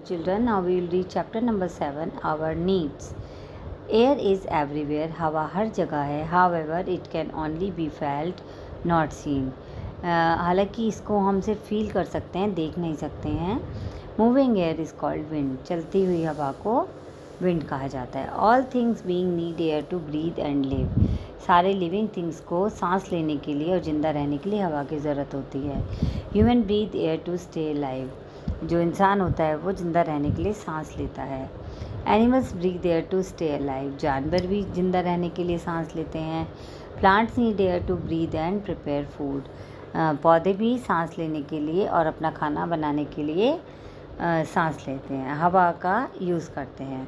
children, now we will read chapter number 7, our needs. Air is everywhere, हवा हर जगह है. However, it can only be felt, not seen. हालांकि इसको हम सिर्फ फील कर सकते हैं, देख नहीं सकते हैं. Moving air is called wind. चलती हुई हवा को विंड कहा जाता है. All things being need air to breathe and live. सारे लिविंग थिंग्स को सांस लेने के लिए और ज़िंदा रहने के लिए हवा की ज़रूरत होती है. Human breathe air to stay live. जो इंसान होता है वो ज़िंदा रहने के लिए सांस लेता है. Animals breathe air to stay alive. जानवर भी ज़िंदा रहने के लिए सांस लेते हैं. Plants need air to breathe and prepare food. पौधे भी सांस लेने के लिए और अपना खाना बनाने के लिए सांस लेते हैं, हवा का यूज़ करते हैं.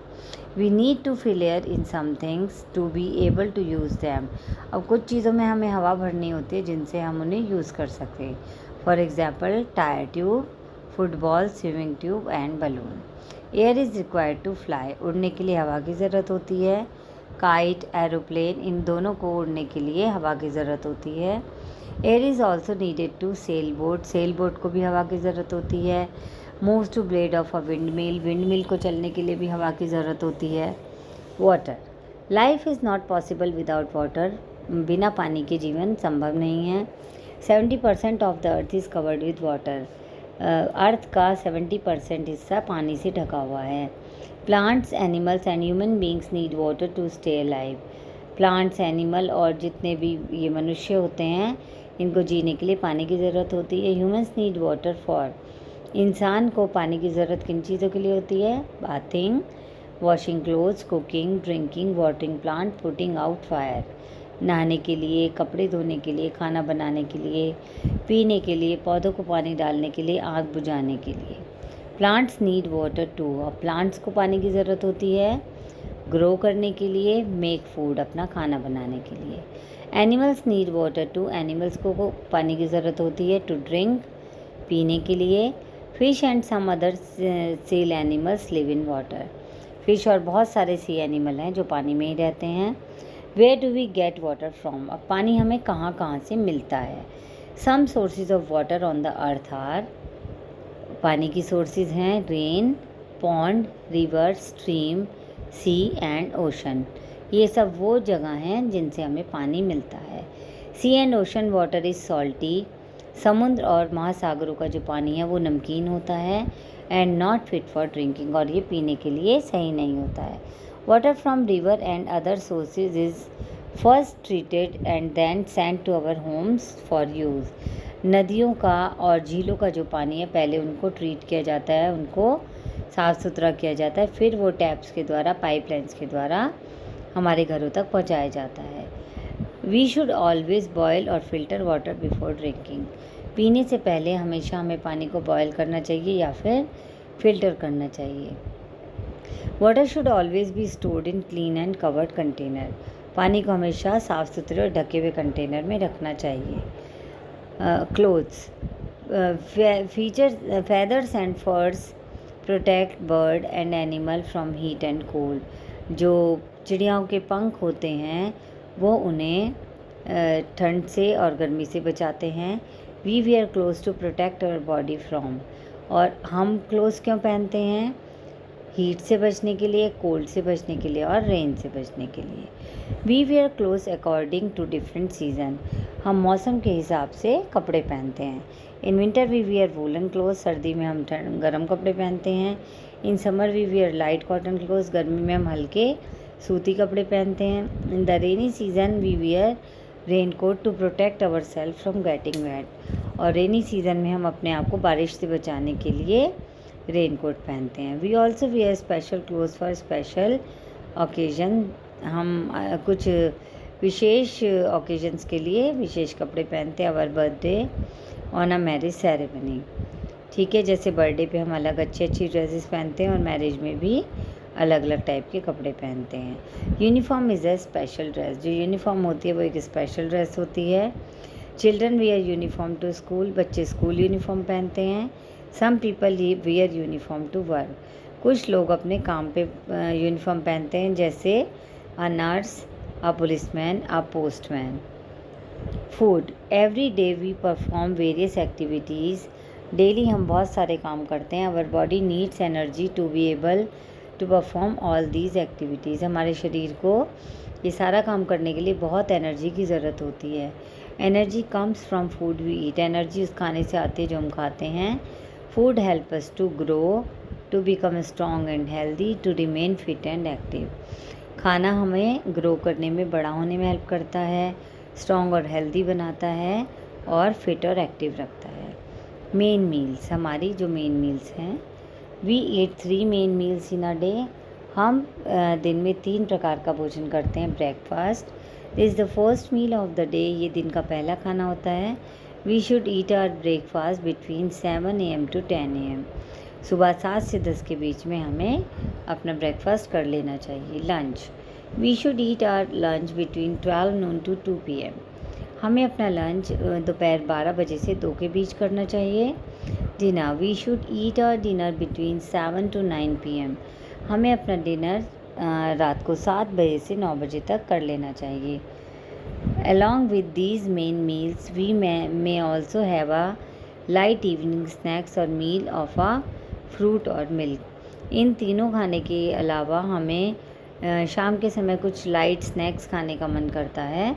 We need to fill air in some things to be able to use them. अब कुछ चीज़ों में हमें हवा भरनी होती है जिनसे हम उन्हें यूज़ कर सकें. For example tyre tube, football, swimming tube and balloon. Air is required to fly. उड़ने के लिए हवा की ज़रूरत होती है. काइट, एरोप्लेन, इन दोनों को उड़ने के लिए हवा की ज़रूरत होती है. Air is also needed to sail boat. Sail boat को भी हवा की ज़रूरत होती है. Moves to blade of a windmill. Windmill को चलने के लिए भी हवा की ज़रूरत होती है. Water. Life is not possible without water. बिना पानी के जीवन संभव नहीं है. 70% of the earth is covered with water. Earth का 70% हिस्सा पानी से ढका हुआ है. Plants, animals and human beings need water to stay alive. Plants, animal और जितने भी ये मनुष्य होते हैं इनको जीने के लिए पानी की ज़रूरत होती है. Humans need water for. इंसान को पानी की ज़रूरत किन चीज़ों के लिए होती है? Bathing, washing clothes, cooking, drinking, watering plant, putting out fire. नहाने के लिए, कपड़े धोने के लिए, खाना बनाने के लिए, पीने के लिए, पौधों को पानी डालने के लिए, आग बुझाने के लिए. Plants need water too. अब प्लांट्स को पानी की ज़रूरत होती है ग्रो करने के लिए, मेक फूड, अपना खाना बनाने के लिए. Animals need water too. Animals को पानी की ज़रूरत होती है टू ड्रिंक, पीने के लिए. Fish and some other sea animals live in water. Fish और बहुत सारे सी एनिमल हैं जो पानी में ही रहते हैं. Where do we get water from. अब पानी हमें कहाँ कहाँ से मिलता है? Some sources of water on the earth are. पानी की सोर्सेज हैं rain, pond, river, stream, sea and ocean. ये सब वो जगह हैं जिनसे हमें पानी मिलता है. Sea and ocean water is salty. समुद्र और महासागरों का जो पानी है वो नमकीन होता है. And not fit for drinking. और ये पीने के लिए सही नहीं होता है. Water from river and other sources is first treated and then sent to our homes for use. नदियों का और झीलों का जो पानी है पहले उनको ट्रीट किया जाता है, उनको साफ़ सुथरा किया जाता है, फिर वो टैप्स के द्वारा, पाइपलाइंस के द्वारा हमारे घरों तक पहुँचाया जाता है. वी शुड ऑलवेज़ बॉयल और फिल्टर वाटर बिफोर ड्रिंकिंग. पीने से पहले हमेशा हमें पानी को बॉयल करना चाहिए या फिर फ़िल्टर करना चाहिए. Water should always be stored in clean and covered container. पानी को हमेशा साफ़ सुथरे और ढके हुए कंटेनर में रखना चाहिए. क्लोथ्स. फीचर feathers एंड फर्स protect bird and animal from heat and cold. जो चिड़ियाओं के पंख होते हैं वो उन्हें ठंड से और गर्मी से बचाते हैं. We wear clothes to protect our body from. और हम क्लोथ्स क्यों पहनते हैं? हीट से बचने के लिए, कोल्ड से बचने के लिए और रेन से बचने के लिए. We wear clothes according to different season. हम मौसम के हिसाब से कपड़े पहनते हैं. In winter we wear woollen clothes. सर्दी में हम गर्म कपड़े पहनते हैं. In summer we wear light cotton clothes. गर्मी में हम हल्के सूती कपड़े पहनते हैं. In the rainy season we wear raincoat to protect our self from getting wet. और रेनी सीज़न में हम अपने आप को बारिश से बचाने के लिए रेन कोट पहनते हैं. We also wear special clothes for special occasion. हम कुछ विशेष ओकेजन्स के लिए विशेष कपड़े पहनते हैं. Our birthday, on a marriage ceremony. ठीक है, जैसे बर्थडे पे हम अलग अच्छी ड्रेसेस पहनते हैं और मैरिज में भी अलग अलग टाइप के कपड़े पहनते हैं. Uniform is a special dress. जो यूनिफॉर्म होती है वो एक स्पेशल ड्रेस होती है. Children wear uniform to school. बच्चे स्कूल यूनिफॉर्म पहनते हैं. Some people wear uniform to work. कुछ लोग अपने काम पे यूनिफॉर्म पहनते हैं, जैसे a nurse, a policeman, a postman. Food. Every day we perform various activities daily हम बहुत सारे काम करते हैं। Our body needs energy to be able to perform all these activities. हमारे शरीर को ये सारा काम करने के लिए बहुत एनर्जी की ज़रूरत होती है। Energy comes from food we eat. Energy उस खाने से आती है जो हम खाते हैं। Food help us to grow, to become strong and healthy, to remain fit and active. खाना हमें ग्रो करने में, बड़ा होने में हेल्प करता है, स्ट्रॉन्ग और हेल्दी बनाता है और फिट और एक्टिव रखता है। मेन मील्स, हमारी जो मेन मील्स हैं, we eat 3 main meals in a day. हम दिन में 3 प्रकार का भोजन करते हैं। Breakfast is the first meal of the day. ये दिन का पहला खाना होता है। We should eat our breakfast between 7 AM to 10 AM। सुबह 7 से 10 के बीच में हमें अपना ब्रेकफास्ट कर लेना चाहिए। Lunch, we should eat our lunch between 12 noon to 2 PM। हमें अपना लंच दोपहर 12 बजे से 2 के बीच करना चाहिए। Dinner, we should eat our dinner between 7 to 9 PM। हमें अपना डिनर रात को 7 बजे से 9 बजे तक कर लेना चाहिए। Along with these main meals, we may also have a light evening snacks or meal of a fruit or milk। इन तीनों खाने के अलावा हमें शाम के समय कुछ लाइट स्नैक्स खाने का मन करता है।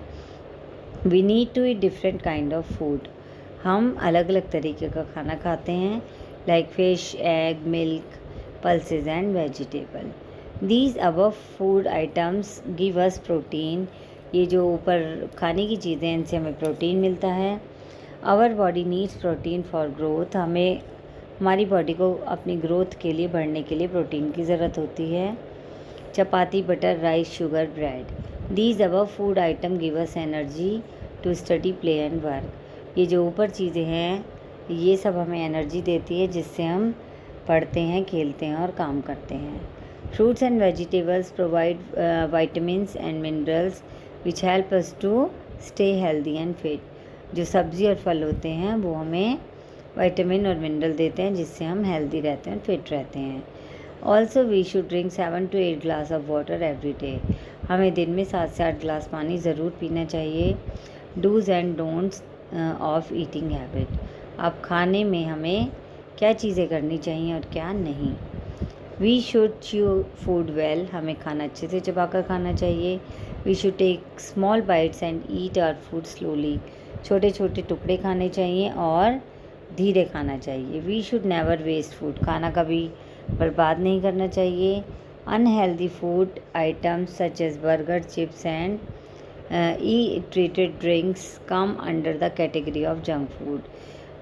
We need to eat different kind of food. हम अलग अलग तरीके का खाना खाते हैं, like fish, egg, milk, pulses and vegetable. These above food items give us protein. ये जो ऊपर खाने की चीज़ें हैं, इनसे हमें प्रोटीन मिलता है। Our body needs protein for growth. हमारी बॉडी को अपनी ग्रोथ के लिए, बढ़ने के लिए प्रोटीन की ज़रूरत होती है। Chapati, butter, rice, sugar, bread. These above food item give us energy to study, play and work. ये जो ऊपर चीज़ें हैं, ये सब हमें एनर्जी देती है जिससे हम पढ़ते हैं, खेलते हैं और काम करते हैं। Fruits and vegetables provide vitamins and minerals which help us to stay healthy and fit. जो सब्ज़ी और फल होते हैं वो हमें विटामिन और मिनरल देते हैं जिससे हम हेल्दी रहते हैं, फिट रहते हैं। Also we should drink 7 to 8 glass of water every day. हमें दिन में 7 से 8 ग्लास पानी ज़रूर पीना चाहिए। Dos and don'ts of eating habit. अब खाने में हमें क्या चीज़ें करनी चाहिए और क्या नहीं। We should chew food well. हमें खाना अच्छे से चबाकर खाना चाहिए। We should take small bites and eat our food slowly. छोटे छोटे टुकड़े खाने चाहिए और धीरे खाना चाहिए। We should never waste food. खाना कभी बर्बाद नहीं करना चाहिए। Unhealthy food items such as burger, chips and aerated drinks come under the category of junk food.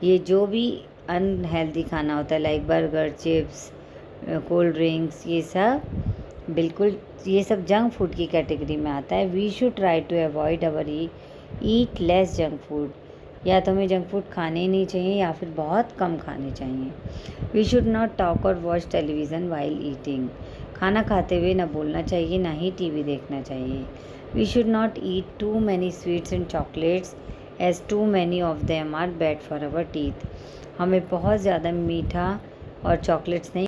ये जो भी अनहेल्दी खाना होता है, like burger, chips, cold drinks, ये सब जंक फूड की कैटेगरी में आता है। We should try to avoid or eat less junk food. या तो हमें जंक फूड खाने ही नहीं चाहिए या फिर बहुत कम खाने चाहिए। वी शुड नॉट टॉक और वॉच टेलीविज़न वाइल ईटिंग। खाना खाते हुए ना बोलना चाहिए, ना ही टीवी देखना चाहिए। We should not eat too many sweets and chocolates as too many of them are bad for our teeth. हमें बहुत ज़्यादा मीठा और चॉकलेट्स नहीं